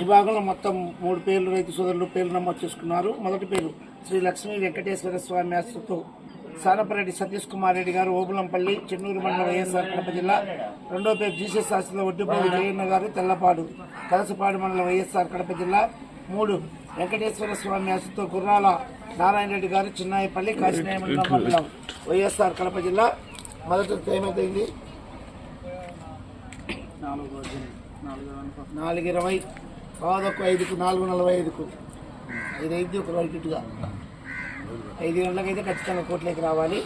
విభాగంలో మొత్తం 3 పేర్లు రైతు సోదరులు పేర్లు నమోదు చేసుకున్నారు. మొదటి పేరు శ్రీ లక్ష్మీ వెంకటేశ్వర స్వామి ఆశతో సానపరెడ్డి సతీష్ కుమార్ రెడ్డి గారు, ఓబులంపల్లి, చెన్నూరు మండలం, వైఎస్ఆర్ కడప జిల్లా. రెండో పేరు జీసస్ ఆశలో ఒడ్డుపల్లి జయన్న గారు, తెల్లపాడు, కలసపాడు మండలం, వైఎస్ఆర్ కడప జిల్లా. 3 వెంకటేశ్వర స్వామి ఆశతో గుర్రాల నారాయణ రెడ్డి గారు, చిన్నాయపల్లి, కాశీనాయ మండలం, వైఎస్ఆర్ కడప జిల్లా. మొదటి టైం అవుతుంది 4:20, 5:05, 4:45, 5:05 ఒక రైతుగా 5 గంటలకైతే ఖచ్చితంగా కోట్లోకి రావాలి.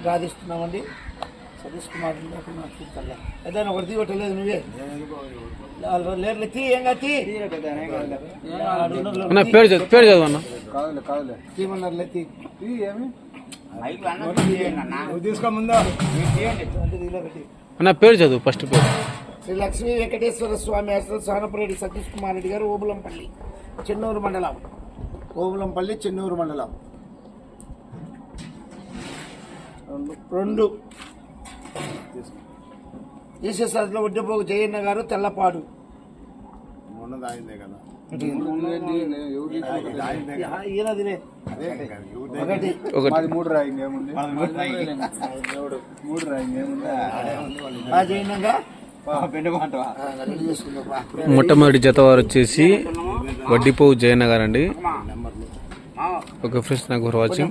ప్రార్థిస్తున్నామండి. సతీష్ కుమార్ చూస్తాలే ఏదైనా ఒకటి తీయట్లేదు. నువ్వే లేరు తీ ఏం తీ తీయమన్నారు తీ తీసుకోముందా పేరు చదువు. ఫస్ట్ పేరు శ్రీ లక్ష్మీ వెంకటేశ్వర స్వామి ఆశ్రమ సానపరెడ్డి సతీష్ కుమార్ రెడ్డి గారు, ఓబులంపల్లి, చెన్నూరు మండలం, ఓబులంపల్లి, చెన్నూరు మండలం. 2 ఈశ్వరలో ఒడ్డపోగు జయన్న గారు, తెల్లపాడు. మొట్టమొదటి జత వారు వచ్చేసి వడ్డిపోవు జయన్న గారండి. ఓకే ఫ్రెండ్స్, నాకు వాచింగ్.